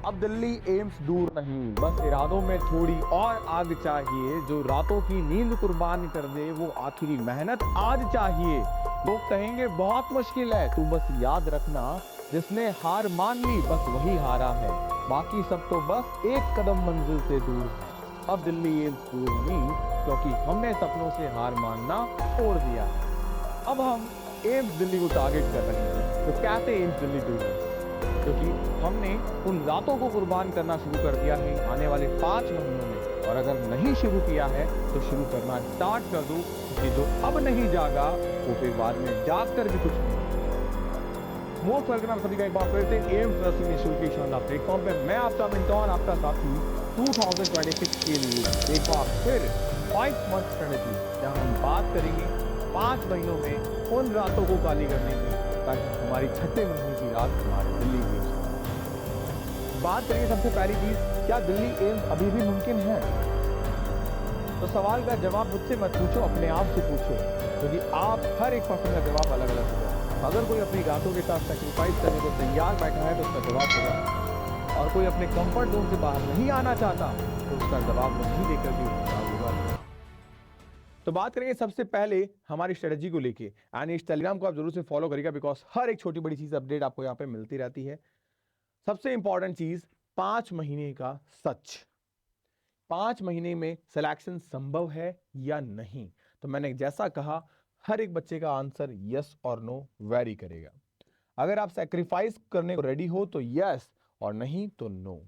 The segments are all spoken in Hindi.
अब दिल्ली एम्स दूर नहीं, बस इरादों में थोड़ी और आग चाहिए। जो रातों की नींद कुर्बान कर दे वो आखिरी मेहनत आज चाहिए। लोग कहेंगे बहुत मुश्किल है, तू बस याद रखना जिसने हार मान ली बस वही हारा है। बाकी सब तो बस एक कदम मंजिल से दूर है। अब दिल्ली एम्स दूर नहीं, क्योंकि हमने सपनों से हार मानना छोड़ दिया है। अब हम एम्स दिल्ली को टारगेट कर रहे हैं। तो कैसे एम्स दिल्ली दूर है? क्योंकि हमने उन रातों को कुर्बान करना शुरू कर दिया है आने वाले 5 महीनों में। और अगर नहीं शुरू किया है तो शुरू करना स्टार्ट कर दो, क्योंकि जो अब नहीं जागा वो फिर बाद में जाग कर भी कुछ नहीं। मोस्ट वेलकम आप सभी का एक बार फिर से एम्स नर्सिंग इंस्टीट्यूट के शानदार प्लेटफॉर्म पे। मैं आपका मिंटॉन, आपका साथी 2026 के लिए एक बार फिर 5 मंथ स्ट्रेटेजी, जहां हम बात करेंगे 5 महीनों में उन रातों को खाली करने की, ताकि हमारी छठे महीने की रात हमारी दिल्ली एम्स। बात करेंगे सबसे पहली चीज, क्या दिल्ली एम्स अभी भी मुमकिन है? तो सवाल का जवाब मुझसे मत पूछो, अपने आप से पूछो, क्योंकि आप हर एक पर्सन का जवाब अलग अलग होगा। अगर कोई अपनी रातों के साथ सेक्रीफाइस करने को तैयार बैठा है तो उसका जवाब होगा, और कोई अपने कंफर्ट जोन से बाहर नहीं आना चाहता तो उसका जवाब वही लेकर के होगा। तो बात करेंगे सबसे पहले हमारी स्ट्रेटजी को लेके, एंड इस टेलीग्राम को आप जरूर से फॉलो करिएगा, बिकॉज हर एक छोटी बड़ी चीज अपडेट आपको यहाँ पे मिलती रहती है। सबसे इंपॉर्टेंट चीज, 5 महीने का सच। 5 महीने में सिलेक्शन संभव है या नहीं? तो मैंने जैसा कहा, हर एक बच्चे का आंसर यस और नो वेरी करेगा। अगर आप सेक्रीफाइस करने को रेडी हो तो यस, और नहीं तो नो।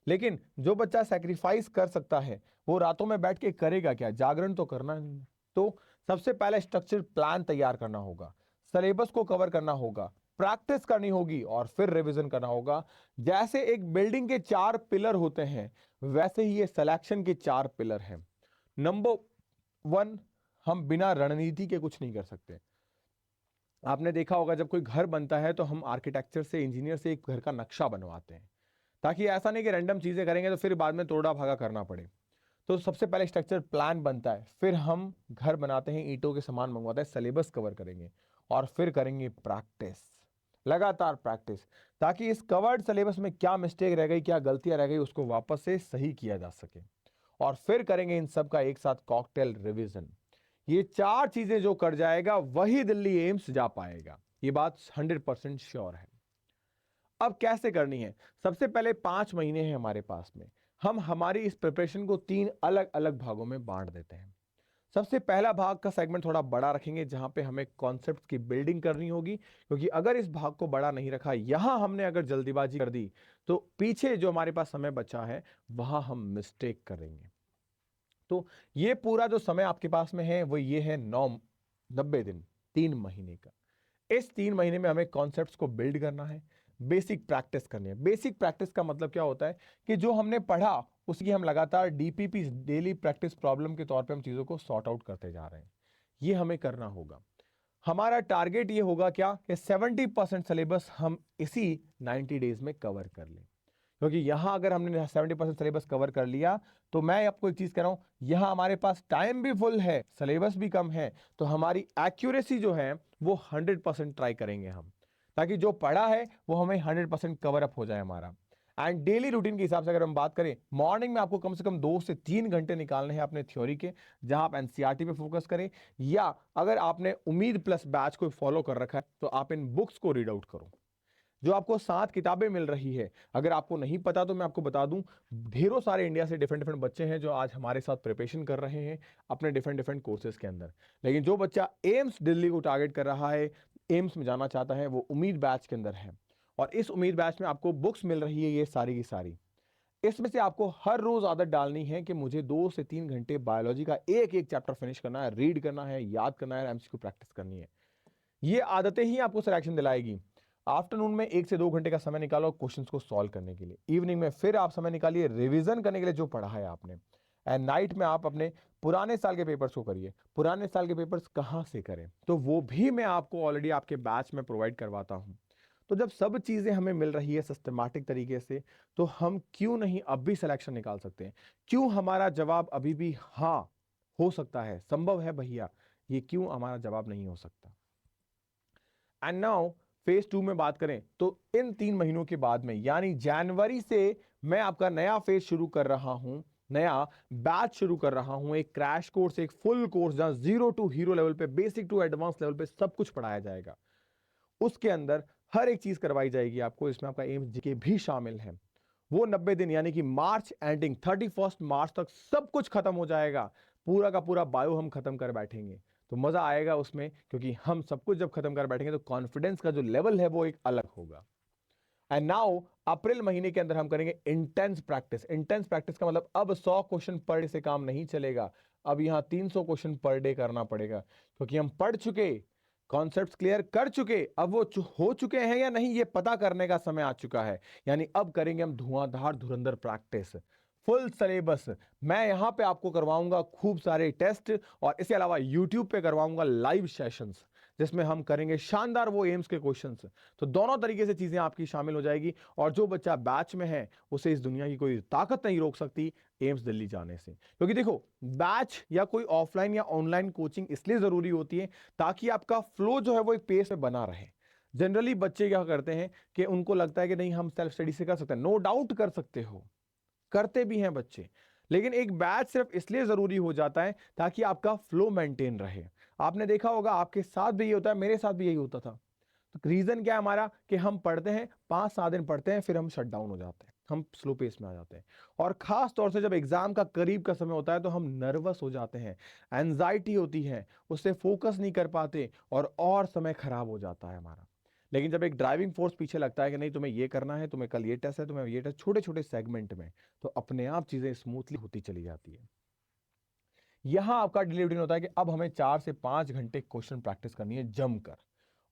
लेकिन जो बच्चा सेक्रीफाइस कर सकता है वो रातों में बैठ के करेगा क्या? जागरण तो करना नहीं है। तो सबसे पहले स्ट्रक्चर प्लान तैयार करना होगा, सिलेबस को कवर करना होगा, प्रैक्टिस करनी होगी और फिर रिवीजन करना होगा। जैसे एक बिल्डिंग के 4 पिलर होते हैं, वैसे ही ये सिलेक्शन के 4 पिलर हैं। नंबर 1, हम बिना रणनीति के कुछ नहीं कर सकते। आपने देखा होगा जब कोई घर बनता है तो हम आर्किटेक्चर से, इंजीनियर से एक घर का नक्शा बनवाते हैं, ताकि ऐसा नहीं कि रैंडम चीजें करेंगे तो फिर बाद में तोड़ा भागा करना पड़े। तो सबसे पहले स्ट्रक्चर प्लान बनता है, फिर हम घर बनाते हैं, ईंटों के सामान मंगवाते हैं, सिलेबस कवर करेंगे और फिर करेंगे प्रैक्टिस, लगातार प्रैक्टिस, ताकि इस कवर्ड सिलेबस में क्या मिस्टेक रह गई, क्या गलतियां रह गई, उसको वापस से सही किया जा सके। और फिर करेंगे इन सब का एक साथ कॉकटेल रिवीजन। ये 4 चीजें जो कर जाएगा वही दिल्ली एम्स जा पाएगा, ये बात 100% श्योर है। अब कैसे करनी है? सबसे पहले 5 महीने हैं हमारे पास में, हम हमारी इस प्रिपरेशन को 3 अलग अलग भागों में बांट देते हैं। सबसे पहला भाग का सेगमेंट थोड़ा बड़ा रखेंगे, जहां पे हमें कॉन्सेप्ट की बिल्डिंग करनी होगी, क्योंकि अगर इस भाग को बड़ा नहीं रखा, यहां हमने अगर जल्दीबाजी कर दी तो पीछे जो हमारे पास समय बचा है वहां हम मिस्टेक करेंगे। तो ये पूरा जो समय आपके पास में है वो ये है 90 दिन, 3 महीने का। इस 3 महीने में हमें कॉन्सेप्ट्स को बिल्ड करना है, बेसिक प्रैक्टिस करनी है। बेसिक प्रैक्टिस का मतलब क्या होता है कि जो हमने पढ़ा उसकी हम लगातार डीपीपी, डेली प्रैक्टिस प्रॉब्लम के तौर पे हम चीजों को सॉर्ट आउट करते जा रहे हैं। ये हमें करना होगा। हमारा टारगेट ये होगा क्या कि 70% सिलेबस हम इसी 90 डेज में कवर कर लें, क्योंकि यहां अगर हमने 70% सिलेबस कवर कर लिया तो मैं आपको एक चीज कह रहा हूं, यहां हमारे पास टाइम भी फुल है, सिलेबस भी कम है, तो हमारी एक्यूरेसी जो है वो 100% ट्राई करेंगे हम, ताकि जो पढ़ा है वो हमें 100% कवर अप हो जाए हमारा। एंड डेली रूटीन के हिसाब से अगर हम बात करें, मॉर्निंग में आपको कम से कम 2 से 3 घंटे निकालने हैं अपने थ्योरी के, जहां आप एनसीईआरटी पे फोकस करें, या अगर आपने उम्मीद प्लस बैच को फॉलो कर रखा है तो आप इन बुक्स को रीड आउट करो। जो आपको 7 किताबें मिल रही है, अगर आपको नहीं पता तो मैं आपको बता दूं, ढेरों सारे इंडिया से डिफरेंट डिफरेंट बच्चे हैं जो आज हमारे साथ प्रिपरेशन कर रहे हैं अपने डिफरेंट डिफरेंट कोर्सेज के अंदर। लेकिन जो बच्चा एम्स दिल्ली को टारगेट कर रहा है, एम्स में जाना चाहता है, वो उम्मीद बैच के अंदर है। और इस उम्मीद बैच में आपको बुक्स मिल रही है ये सारी की सारी। इसमें से आपको हर रोज आदत डालनी है कि मुझे 2 से 3 घंटे बायोलॉजी का एक एक चैप्टर फिनिश करना है, रीड करना है, याद करना है, एमसीक्यू प्रैक्टिस करनी है। ये आदतें ही आपको सिलेक्शन दिलाएगी। आफ्टरनून में 1 से 2 घंटे का समय निकालो क्वेश्चंस को सॉल्व करने के लिए, इवनिंग में फिर आप समय निकालिए रिवीजन करने के लिए जो पढ़ा है आपने, एंड नाइट में आप अपने पुराने साल के पेपर्स को करिए। पुराने साल के पेपर्स कहाँ से करें, तो वो भी मैं आपको ऑलरेडी आपके बैच में प्रोवाइड करवाता हूँ। तो जब सब चीजें हमें मिल रही है सिस्टमैटिक तरीके से, तो हम क्यों नहीं अब भी सिलेक्शन निकाल सकते हैं? क्यों हमारा जवाब अभी भी हाँ हो सकता है, संभव है भैया, ये क्यों हमारा जवाब नहीं हो सकता? एंड नाउ फेज 2 में बात करें तो इन 3 महीनों के बाद में यानी जनवरी से मैं आपका नया फेज शुरू कर रहा हूं, नया बैच शुरू कर रहा हूं, एक क्रैश कोर्स, एक फुल कोर्स जहां 0 टू हीरो लेवल पे, बेसिक टू एडवांस लेवल पे सब कुछ पढ़ाया जाएगा। उसके अंदर हर एक चीज करवाई जाएगी आपको, इसमें आपका एम्स जीके भी शामिल है। वो 90 दिन यानी कि मार्च एंडिंग 31 मार्च तक सब कुछ खत्म हो जाएगा, पूरा का पूरा बायो हम खत्म कर बैठेंगे। तो मजा आएगा उसमें, क्योंकि हम सब कुछ जब खत्म कर बैठेंगे तो कॉन्फिडेंस का जो लेवल है वो एक अलग होगा। एंड नाउ अप्रैल महीने के अंदर हम करेंगे इंटेंस प्रैक्टिस। इंटेंस प्रैक्टिस का मतलब अब 100 क्वेश्चन पर डे से काम नहीं चलेगा, अब यहां 300 क्वेश्चन पर डे करना पड़ेगा, क्योंकि हम पढ़ चुके, कॉन्सेप्ट्स क्लियर कर चुके, अब वो हो चुके हैं या नहीं ये पता करने का समय आ चुका है। यानी अब करेंगे हम धुआंधार धुरंधर प्रैक्टिस, फुल सिलेबस। मैं यहां पे आपको करवाऊंगा खूब सारे टेस्ट, और इसके अलावा यूट्यूब पे करवाऊंगा लाइव सेशंस जिसमें हम करेंगे शानदार वो एम्स के क्वेश्चंस। तो दोनों तरीके से चीजें आपकी शामिल हो जाएगी, और जो बच्चा बैच में है उसे इस दुनिया की कोई ताकत नहीं रोक सकती एम्स दिल्ली जाने से। क्योंकि देखो, बैच या कोई ऑफलाइन या ऑनलाइन कोचिंग इसलिए जरूरी होती है ताकि आपका फ्लो जो है वो एक पेस में बना रहे। जनरली बच्चे क्या करते हैं कि उनको लगता है कि नहीं हम सेल्फ स्टडी से कर सकते हैं, नो डाउट कर सकते हो, करते भी हैं बच्चे, लेकिन एक बैच सिर्फ इसलिए जरूरी हो जाता है ताकि आपका फ्लो मेंटेन रहे। आपने देखा होगा आपके साथ भी ये होता है, मेरे साथ भी यही होता था। तो रीजन क्या है हमारा कि हम पढ़ते हैं 5-7 दिन पढ़ते हैं, फिर हम शट डाउन हो जाते हैं, हम स्लो पेस में आ जाते हैं। और खास तौर से जब एग्जाम का करीब का समय होता है तो हम नर्वस हो जाते हैं, एंजाइटी होती है, उससे फोकस नहीं कर पाते और समय खराब हो जाता है हमारा। लेकिन जब एक ड्राइविंग फोर्स पीछे लगता है कि नहीं तुम्हें ये करना है, तुम्हें कल ये टेस्ट है, तुम्हें ये टेस्ट, छोटे छोटे सेगमेंट में, तो अपने आप चीजें स्मूथली होती चली जाती है। यहां आपका डेली रूटीन होता है कि अब हमें 4 से 5 घंटे क्वेश्चन प्रैक्टिस करनी है जमकर,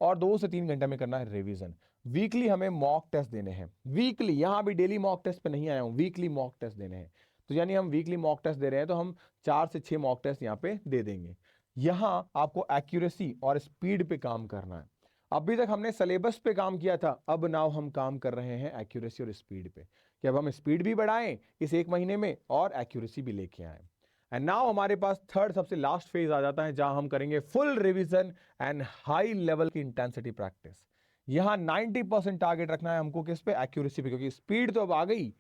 और 2 से 3 घंटे में करना है रिवीजन। वीकली हमें मॉक टेस्ट देने हैं, वीकली, यहां भी डेली मॉक टेस्ट पे नहीं आया हूं, वीकली मॉक टेस्ट देने हैं। तो यानी हम वीकली मॉक टेस्ट दे रहे हैं तो हम 4 से 6 मॉक टेस्ट यहां पे दे देंगे। यहां आपको एक्यूरेसी और स्पीड पे काम करना है। अभी तक हमने सिलेबस पे काम किया था, अब नाउ हम काम कर रहे हैं एक्यूरेसी और स्पीड पे, कि अब हम स्पीड भी बढ़ाएं इस 1 महीने में और एक्यूरेसी भी लेके आए। एंड नाउ हमारे पास थर्ड सबसे लास्ट फेज आ जाता है जहां हम करेंगे full revision and high level की इंटेंसिटी प्रैक्टिस। यहां 90% टारगेट रखना है हमको किस पे, एक्यूरेसी पे, क्योंकि स्पीड तो अब आ गई,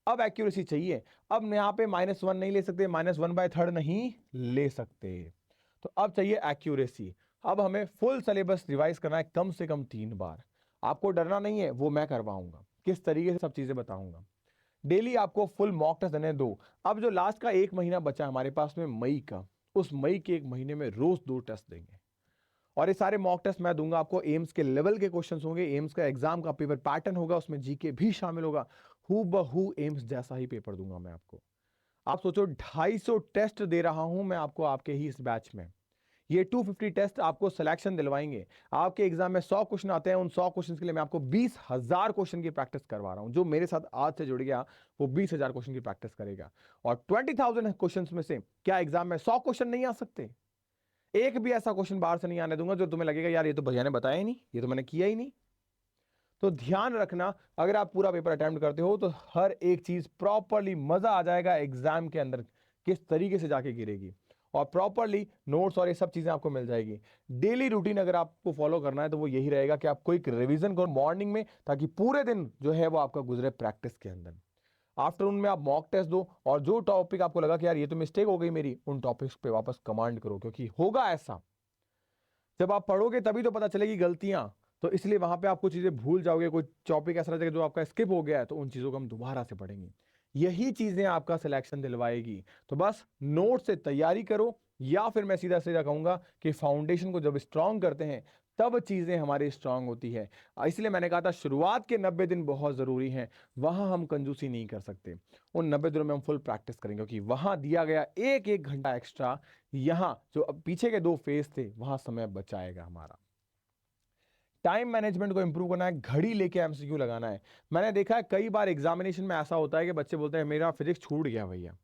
अब एक्यूरेसी चाहिए। अब यहां पे -1 नहीं ले सकते, -1/3 नहीं ले सकते, तो अब चाहिए एक्यूरेसी। अब हमें फुल सिलेबस रिवाइज करना है कम से कम 3 बार। आपको डरना नहीं है, वो मैं करवाऊंगा, किस तरीके से सब चीजें बताऊंगा। डेली आपको फुल मॉक टेस्ट देने दो। अब जो लास्ट का 1 महीना बचा है हमारे पास में मई का, उस मई के 1 महीने में रोज 2 टेस्ट देंगे, और ये सारे मॉक टेस्ट मैं दूंगा आपको। एम्स के लेवल के क्वेश्चंस होंगे, एम्स का एग्जाम का पेपर पैटर्न होगा, उसमें जीके भी शामिल होगा, हु बहू एम्स जैसा ही पेपर दूंगा मैं आपको। आप सोचो 250 टेस्ट दे रहा हूं मैं आपको आपके ही इस बैच में। ये 250 टेस्ट आपको सिलेक्शन दिलवाएंगे। आपके एग्जाम में 100 क्वेश्चन आते हैं, उन 100 क्वेश्चन के लिए मैं आपको 20,000 क्वेश्चन की प्रैक्टिस करवा रहा हूं। जो मेरे साथ आज से जुड़ गया वो 20,000 क्वेश्चन की प्रैक्टिस करेगा। और 20,000 क्वेश्चन में से क्या एग्जाम में 100 क्वेश्चन नहीं आ सकते? एक भी ऐसा क्वेश्चन बाहर से नहीं आने दूंगा जो तुम्हें लगेगा यार ये तो भैया ने बताया ही नहीं, ये तो मैंने किया ही नहीं। तो ध्यान रखना, अगर आप पूरा पेपर अटेम्प्ट करते हो तो हर एक चीज प्रॉपरली, मजा आ जाएगा एग्जाम के अंदर किस तरीके से जाके गिरेगी, और प्रॉपरली नोट्स और ये सब चीजें आपको मिल जाएगी। डेली रूटीन अगर आपको फॉलो करना है तो वो यही रहेगा कि आप कोई रिवीजन करो मॉर्निंग में, ताकि पूरे दिन जो है वो आपका गुजरे प्रैक्टिस के अंदर। आफ्टरनून में आप मॉक टेस्ट दो, और जो टॉपिक आपको लगा कि यार ये तो मिस्टेक हो गई मेरी, उन टॉपिक्स पे वापस कमांड करो, क्योंकि होगा ऐसा जब आप पढ़ोगे तभी तो पता चलेगी गलतियां। तो इसलिए वहां पे आप कुछ चीजें भूल जाओगे, कोई टॉपिक ऐसा रहेगा जो आपका स्किप हो गया है, तो उन चीजों को हम दोबारा से पढ़ेंगे। यही चीजें आपका सिलेक्शन दिलवाएगी। तो बस नोट से तैयारी करो, या फिर मैं सीधा सीधा कहूंगा कि फाउंडेशन को जब स्ट्रांग करते हैं तब चीजें हमारी स्ट्रांग होती है। इसलिए मैंने कहा था शुरुआत के 90 दिन बहुत जरूरी हैं, वहां हम कंजूसी नहीं कर सकते। उन 90 दिनों में हम फुल प्रैक्टिस करेंगे, क्योंकि वहां दिया गया एक एक घंटा एक्स्ट्रा, यहां जो अब पीछे के 2 फेज थे वहां समय बचाएगा हमारा। टाइम मैनेजमेंट को इंप्रूव करना है, घड़ी लेके एमसीक्यू लगाना है। मैंने देखा है कई बार एग्जामिनेशन में ऐसा होता है कि बच्चे बोलते हैं मेरा फिजिक्स छूट गया भैया,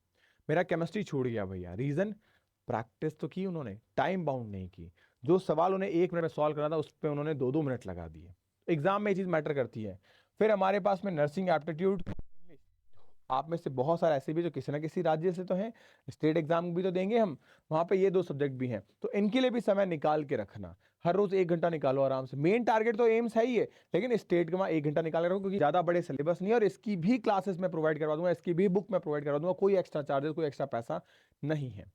मेरा केमिस्ट्री छूट गया भैया। रीजन, प्रैक्टिस तो की उन्होंने, टाइम बाउंड नहीं की। जो सवाल उन्हें 1 मिनट में सॉल्व करना था उस पर उन्होंने 2-2 मिनट लगा दिए। एग्जाम में ये चीज मैटर करती है। फिर हमारे पास में नर्सिंग एप्टीट्यूड, आप में से बहुत सारे ऐसे भी जो किसी ना किसी राज्य से तो हैं, स्टेट एग्जाम भी तो देंगे हम, वहां पे ये 2 सब्जेक्ट भी हैं, तो इनके लिए भी समय निकाल के रखना। हर रोज 1 घंटा निकालो आराम से। मेन टारगेट तो एम्स है ही है, लेकिन स्टेट का 1 घंटा निकाल रहा हूँ क्योंकि ज्यादा बड़े सिलेबस नहीं है, और इसकी भी क्लासेस में प्रोवाइड करवा दूंगा, इसकी भी बुक में प्रोवाइड करवा दूंगा, कोई एक्स्ट्रा चार्जेस, कोई एक्स्ट्रा पैसा नहीं है।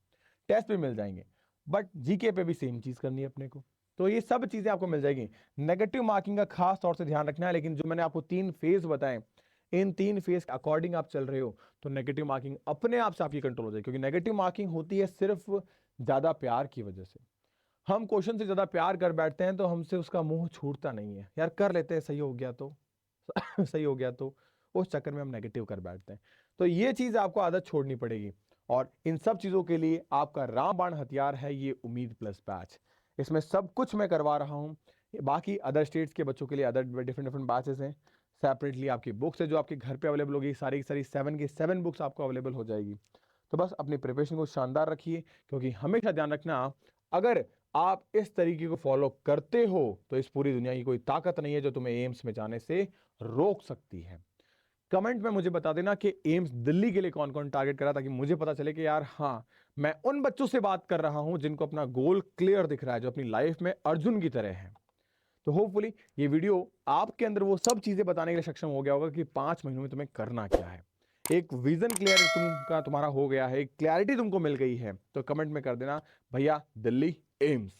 टेस्ट भी मिल जाएंगे, बट जीके पे भी सेम चीज करनी है अपने को, तो ये सब चीजें आपको मिल जाएगी। नेगेटिव मार्किंग का खास तौर से ध्यान रखना है, लेकिन जो मैंने आपको 3 फेज बताए, इन 3 फेज के अकॉर्डिंग आप चल रहे हो तो नेगेटिव मार्किंग अपने आप से आपकी कंट्रोल हो जाएगी, क्योंकि नेगेटिव मार्किंग होती है सिर्फ ज्यादा प्यार की वजह से। हम क्वेश्चन से ज्यादा प्यार कर बैठते हैं तो हमसे उसका मुंह छूटता नहीं है, यार कर लेते हैं, सही हो गया तो सही हो गया तो उस चक्कर में हम नेगेटिव कर बैठते हैं। तो ये चीज आपको आदत छोड़नी पड़ेगी, और इन सब चीजों के लिए आपका रामबाण हथियार है ये उम्मीद प्लस बैच। इसमें सब कुछ मैं करवा रहा हूं। बाकी अदर स्टेट्स के बच्चों के लिए अदर डिफरेंट डिफरेंट बैचेस हैं, सेपरेटली आपकी बुक्स है जो आपके घर पे अवेलेबल होगी, सारी की सारी 7 की 7 बुक्स आपको अवेलेबल हो जाएगी। तो बस अपनी प्रिपरेशन को शानदार रखिए, क्योंकि हमेशा ध्यान रखना, अगर आप इस तरीके को फॉलो करते हो तो इस पूरी दुनिया की कोई ताकत नहीं है जो तुम्हें एम्स में जाने से रोक सकती है। कमेंट में मुझे बता देना कि एम्स दिल्ली के लिए कौन कौन टारगेट करा, ताकि मुझे पता चले कि यार हाँ, मैं उन बच्चों से बात कर रहा हूं जिनको अपना गोल क्लियर दिख रहा है, जो अपनी लाइफ में अर्जुन की तरह है। तो होपफुली ये वीडियो आपके अंदर वो सब चीजें बताने के लिए सक्षम हो गया होगा कि 5 महीनों में तुम्हें करना क्या है। एक विजन क्लियर तुम्हारा हो गया है, एक क्लैरिटी तुमको मिल गई है, तो कमेंट में कर देना भैया दिल्ली एम्स।